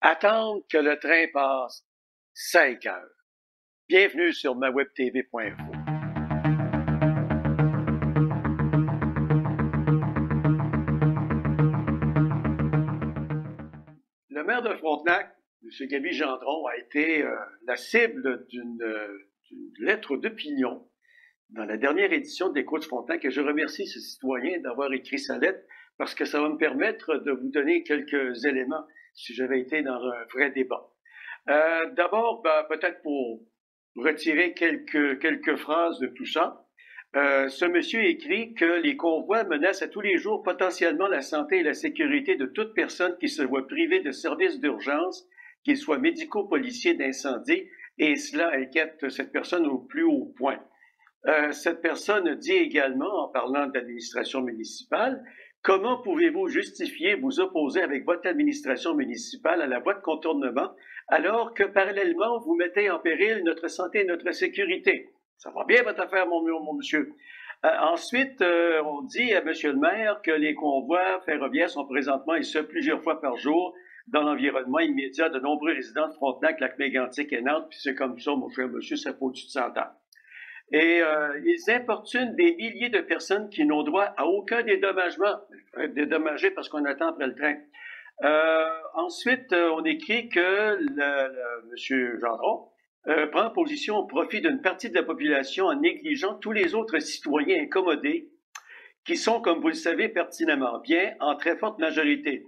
Attendre que le train passe 5 heures. Bienvenue sur mawebtv.info. Le maire de Frontenac, M. Gaby Gendron, a été la cible d'une lettre d'opinion dans la dernière édition d'Écho de Frontenac, et je remercie ce citoyen d'avoir écrit sa lettre parce que ça va me permettre de vous donner quelques éléments si j'avais été dans un vrai débat. D'abord, peut-être pour retirer quelques phrases de tout ça, ce monsieur écrit que les convois menacent à tous les jours potentiellement la santé et la sécurité de toute personne qui se voit privée de services d'urgence, qu'ils soient médicaux, policiers, d'incendie, et cela inquiète cette personne au plus haut point. Cette personne dit également, en parlant de l'administration municipale, comment pouvez-vous justifier vous opposer avec votre administration municipale à la voie de contournement alors que parallèlement vous mettez en péril notre santé et notre sécurité? Ça va bien votre affaire, mon monsieur. Ensuite, on dit à monsieur le maire que les convois ferroviaires sont présentement, et ce, plusieurs fois par jour, dans l'environnement immédiat de nombreux résidents de Frontenac, Lac-Mégantic et Nantes, puis c'est comme ça, mon cher monsieur, ça faut au-dessus de 100 ans. Et ils importunent des milliers de personnes qui n'ont droit à aucun dédommagement, dédommagé parce qu'on attend après le train. Ensuite, on écrit que M. Gendron prend position au profit d'une partie de la population en négligeant tous les autres citoyens incommodés qui sont, comme vous le savez pertinemment bien, en très forte majorité.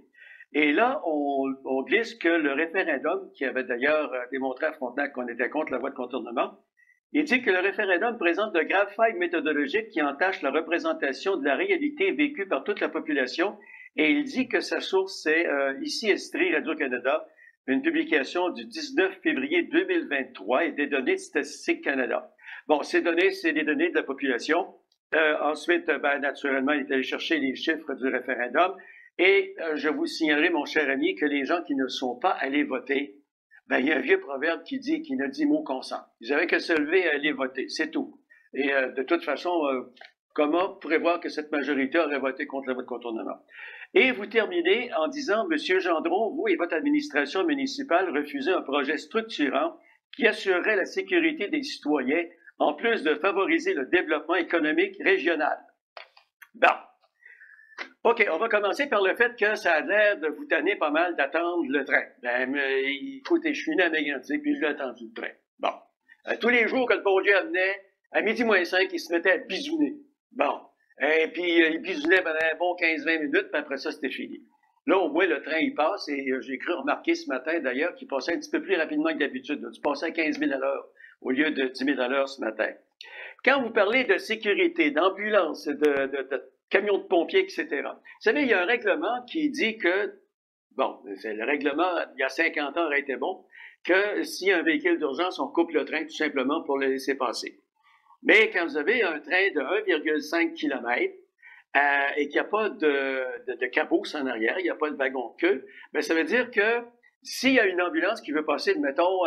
Et là, on glisse que le référendum, qui avait d'ailleurs démontré à Frontenac qu'on était contre la voie de contournement, il dit que le référendum présente de graves failles méthodologiques qui entachent la représentation de la réalité vécue par toute la population, et il dit que sa source, c'est ici Estrie, Radio-Canada, une publication du 19 février 2023 et des données de Statistique Canada. Bon, ces données, c'est les données de la population. Ensuite, naturellement, il est allé chercher les chiffres du référendum, et je vous signalerai, mon cher ami, que les gens qui ne sont pas allés voter, il y a un vieux proverbe qui ne dit mot consent. Ils avaient qu'à se lever et aller voter, c'est tout. Et de toute façon, comment prévoir que cette majorité aurait voté contre le vote contournement? Et vous terminez en disant, Monsieur Gendron, vous et votre administration municipale refusez un projet structurant qui assurerait la sécurité des citoyens, en plus de favoriser le développement économique régional. Bon. OK, on va commencer par le fait que ça a l'air de vous tanner pas mal d'attendre le train. Écoutez, je suis né à Mégantic, puis j'ai attendu le train. Bon. Tous les jours que le bon Dieu amenait, à midi moins 5, il se mettait à bisouner. Bon. Et puis, il bisounait pendant un bon 15-20 minutes, puis après ça, c'était fini. Là, au moins, le train, il passe, et j'ai cru remarquer ce matin, d'ailleurs, qu'il passait un petit peu plus rapidement que d'habitude. Tu passais à 15 000 à l'heure, au lieu de 10 000 à l'heure ce matin. Quand vous parlez de sécurité, d'ambulance, de camions de pompiers, etc. Vous savez, il y a un règlement qui dit que, le règlement, il y a 50 ans, aurait été bon, que s'il y a un véhicule d'urgence, on coupe le train tout simplement pour le laisser passer. Mais quand vous avez un train de 1,5 km et qu'il n'y a pas de caboose en arrière, il n'y a pas de wagon de queue, ça veut dire que s'il y a une ambulance qui veut passer, mettons,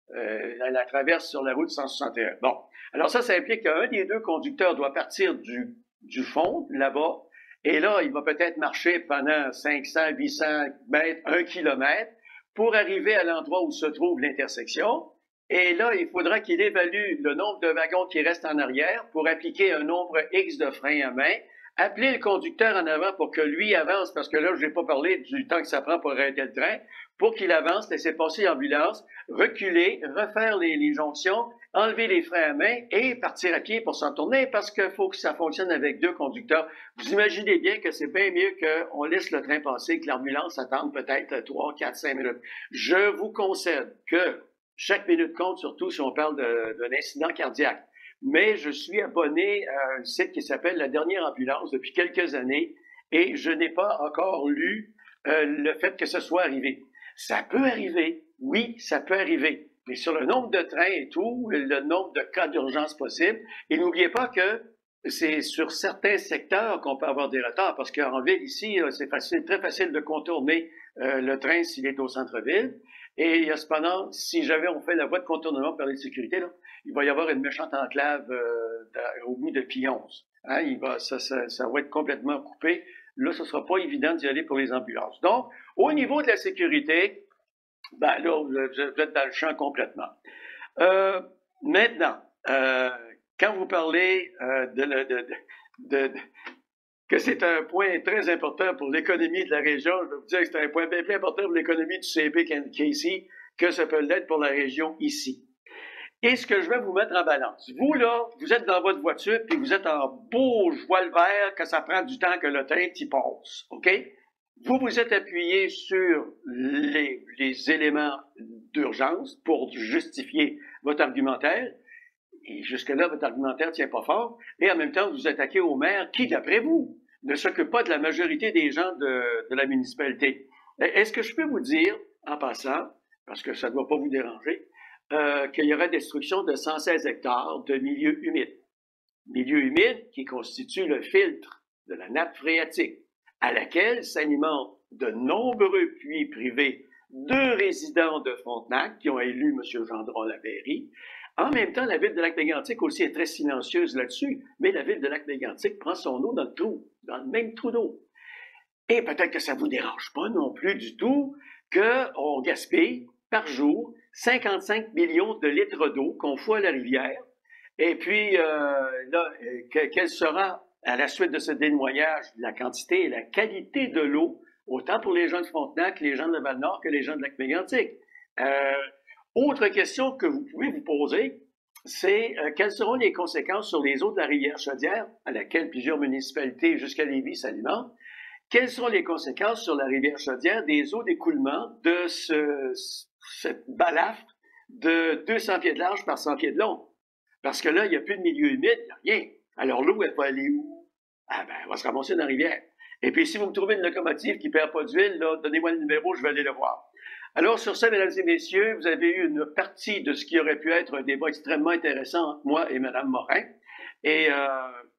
la traverse sur la route 161. Bon, alors ça implique qu'un des deux conducteurs doit partir du fond, là-bas, et là, il va peut-être marcher pendant 500, 800 mètres, 1 kilomètre, pour arriver à l'endroit où se trouve l'intersection. Et là, il faudra qu'il évalue le nombre de wagons qui restent en arrière pour appliquer un nombre X de freins à main, appeler le conducteur en avant pour que lui avance, parce que là, je n'ai pas parlé du temps que ça prend pour arrêter le train, pour qu'il avance, laisser passer l'ambulance, reculer, refaire les jonctions, enlever les freins à main et partir à pied pour s'en tourner parce qu'il faut que ça fonctionne avec deux conducteurs. Vous imaginez bien que c'est bien mieux qu'on laisse le train passer, que l'ambulance attende peut-être 3, 4, 5 minutes. Je vous concède que chaque minute compte, surtout si on parle d'un incident cardiaque. Mais je suis abonné à un site qui s'appelle La Dernière Ambulance depuis quelques années et je n'ai pas encore lu le fait que ce soit arrivé. Ça peut arriver, oui, ça peut arriver. Mais sur le nombre de trains et tout, le nombre de cas d'urgence possibles, et n'oubliez pas que c'est sur certains secteurs qu'on peut avoir des retards, parce qu'en ville, ici, c'est facile, très facile de contourner le train s'il est au centre-ville. Et il y a cependant, si jamais on fait la voie de contournement par les sécurités, là, il va y avoir une méchante enclave au bout de Pionce. Hein, ça va être complètement coupé. Là, ce ne sera pas évident d'y aller pour les ambulances. Donc, Au niveau de la sécurité, ben là, vous êtes dans le champ complètement. Maintenant, quand vous parlez de, que c'est un point très important pour l'économie de la région, je vais vous dire que c'est un point bien plus important pour l'économie du CP qui est ici, que ça peut l'être pour la région ici. Et ce que je vais vous mettre en balance, vous là, vous êtes dans votre voiture, puis vous êtes en beau voile vert, que ça prend du temps que le train t'y passe, OK? Vous vous êtes appuyé sur les éléments d'urgence pour justifier votre argumentaire, et jusque-là, votre argumentaire ne tient pas fort, et en même temps, vous vous attaquez au maire qui, d'après vous, ne s'occupe pas de la majorité des gens de la municipalité. Est-ce que je peux vous dire, en passant, parce que ça ne doit pas vous déranger, qu'il y aurait destruction de 116 hectares de milieux humides. Milieux humides qui constituent le filtre de la nappe phréatique, à laquelle s'alimentent de nombreux puits privés de résidents de Frontenac qui ont élu M. Gendron-Lapéry. En même temps, la ville de Lac-Mégantic aussi est très silencieuse là-dessus, mais la ville de Lac-Mégantic prend son eau dans le trou, dans le même trou d'eau. Et peut-être que ça ne vous dérange pas non plus du tout qu'on gaspille par jour 55 millions de litres d'eau qu'on fout à la rivière. Et puis, là, quelle sera, à la suite de ce dénoyage, la quantité et la qualité de l'eau, autant pour les gens de Frontenac, les gens de Val-Nord que les gens de Lac-Mégantic. Autre question que vous pouvez vous poser, c'est quelles seront les conséquences sur les eaux de la rivière Chaudière, à laquelle plusieurs municipalités jusqu'à Lévis s'alimentent. Quelles seront les conséquences sur la rivière Chaudière des eaux d'écoulement de cette balafre de 200 pieds de large par 100 pieds de long? Parce que là, il n'y a plus de milieu humide, il n'y a rien. Alors l'eau, elle va aller où? Ah ben, elle va se ramasser dans la rivière. Et puis, si vous me trouvez une locomotive qui ne perd pas d'huile, là, donnez-moi le numéro, je vais aller le voir. Alors, sur ça, mesdames et messieurs, vous avez eu une partie de ce qui aurait pu être un débat extrêmement intéressant entre moi et Mme Morin. Et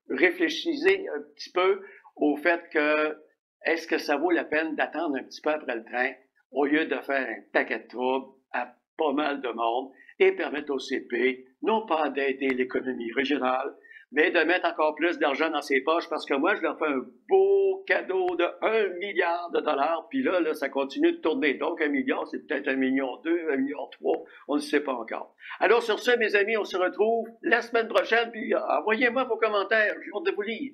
réfléchissez un petit peu au fait que est-ce que ça vaut la peine d'attendre un petit peu après le train au lieu de faire un paquet de troubles à pas mal de monde et permettre au CP non pas d'aider l'économie régionale, mais de mettre encore plus d'argent dans ses poches parce que moi, je leur fais un beau cadeau de 1 milliard de dollars, puis là, ça continue de tourner. Donc, 1 milliard, c'est peut-être 1,2 million, 1,3 million, on ne sait pas encore. Alors, sur ce, mes amis, on se retrouve la semaine prochaine, puis envoyez-moi vos commentaires, j'ai hâte de vous lire.